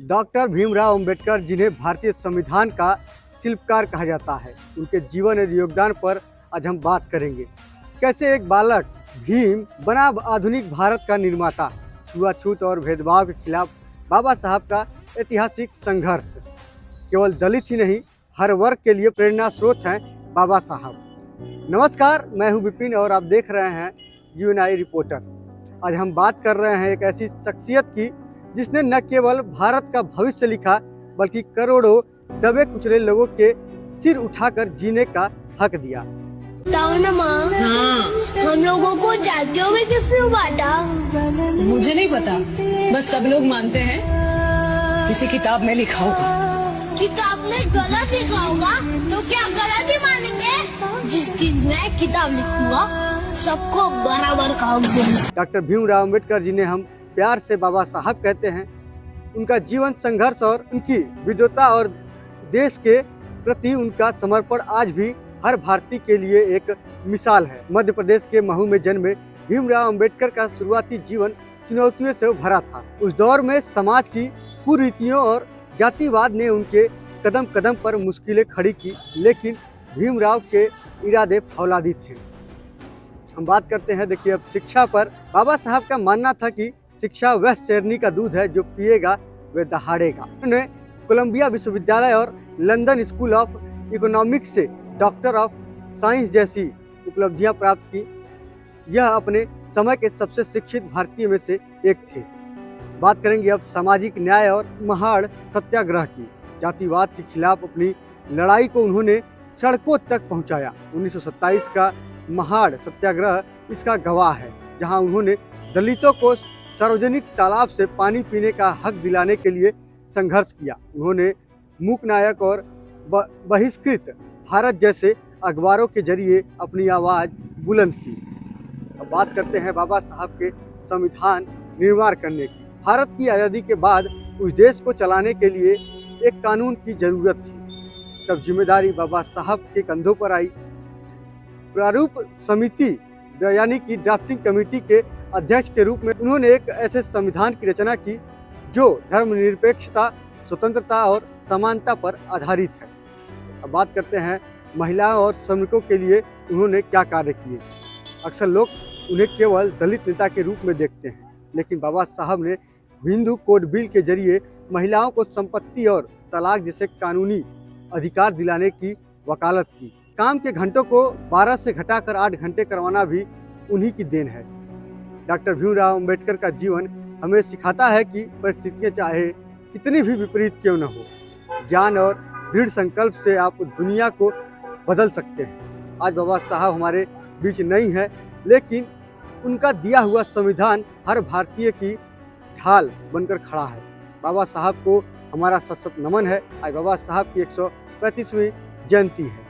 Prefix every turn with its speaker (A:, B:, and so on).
A: Doctor Bhimrao Ambedkar, जिन्हें भारतीय संविधान का शिल्पकार कहा जाता है, उनके जीवन और योगदान पर आज हम बात करेंगे। कैसे एक बालक भीम बना आधुनिक भारत का निर्माता। छुआछूत और भेदभाव के खिलाफ बाबा साहब का ऐतिहासिक संघर्ष। केवल दलित ही नहीं, हर वर्ग के लिए प्रेरणा स्रोत हैं बाबा साहब। नमस्कार, मैं हूं विपिन और आप देख रहे हैं यूएनआई रिपोर्टर। आज हम बात कर रहे हैं एक ऐसी शख्सियत की जिसने न केवल भारत का भविष्य लिखा, बल्कि करोड़ों दबे कुचले लोगों के सिर उठाकर जीने का हक दिया।
B: हम लोगों को जातियों में किसने बांटा?
C: मुझे नहीं पता, बस सब लोग मानते हैं किसी किताब में लिखा होगा।
B: किताब में गलत लिखा होगा तो क्या गलत ही मानेंगे? जिस दिन मैं किताब लिखूंगा सबको बराबर का हक दूंगा।
A: डॉक्टर भीमराव अंबेडकर, जिन्हें हम प्यार से बाबा साहब कहते हैं, उनका जीवन संघर्ष और उनकी विद्वता और देश के प्रति उनका समर्पण आज भी हर भारतीय के लिए एक मिसाल है। मध्य प्रदेश के महू में जन्मे भीमराव अंबेडकर का शुरुआती जीवन चुनौतियों से भरा था। उस दौर में समाज की कुरीतियों और जातिवाद ने उनके कदम कदम पर मुश्किलें खड़ी की, लेकिन भीमराव के इरादे फौलादी थे। हम बात करते हैं, देखिए, अब शिक्षा पर। बाबा साहब का मानना था कि शिक्षा वह शेरनी का दूध है जो पिएगा वह दहाड़ेगा। उन्होंने कोलंबिया विश्वविद्यालय और लंदन स्कूल ऑफ इकोनॉमिक्स से डॉक्टर ऑफ साइंस जैसी उपलब्धियां प्राप्त की। यह अपने समय के सबसे शिक्षित भारतीय में से एक थे। बात करेंगे अब सामाजिक न्याय और महाड़ सत्याग्रह की। जातिवाद के खिलाफ अपनी लड़ाई को उन्होंने सड़कों तक पहुंचाया। 1927 का महाड़ सत्याग्रह इसका गवाह है, जहां उन्होंने दलितों को सार्वजनिक तालाब से पानी पीने का हक दिलाने के लिए संघर्ष किया। उन्होंने मूकनायक और बहिष्कृत भारत जैसे अखबारों के जरिए अपनी आवाज़ बुलंद की। अब बात करते हैं बाबा साहब के संविधान निर्माण करने की। भारत की आज़ादी के बाद उस देश को चलाने के लिए एक कानून की ज़रूरत थी। तब जिम्मेदारी बाबा साहब के कंधों पर आई। प्रारूप समिति यानी कि ड्राफ्टिंग कमेटी के अध्यक्ष के रूप में उन्होंने एक ऐसे संविधान की रचना की जो धर्मनिरपेक्षता, स्वतंत्रता और समानता पर आधारित है। अब बात करते हैं महिलाओं और श्रमिकों के लिए उन्होंने क्या कार्य किए। अक्सर लोग उन्हें केवल दलित नेता के रूप में देखते हैं, लेकिन बाबा साहब ने हिंदू कोड बिल के जरिए महिलाओं को संपत्ति और तलाक जैसे कानूनी अधिकार दिलाने की वकालत की। काम के घंटों को 12 से घटाकर 8 घंटे करवाना भी उन्हीं की देन है। डॉक्टर भीमराव अंबेडकर का जीवन हमें सिखाता है कि परिस्थितियाँ चाहे कितनी भी विपरीत क्यों न हो, ज्ञान और दृढ़ संकल्प से आप दुनिया को बदल सकते हैं। आज बाबा साहब हमारे बीच नहीं है, लेकिन उनका दिया हुआ संविधान हर भारतीय की ढाल बनकर खड़ा है। बाबा साहब को हमारा सशक्त नमन है। आज बाबा साहब की 135वीं जयंती है।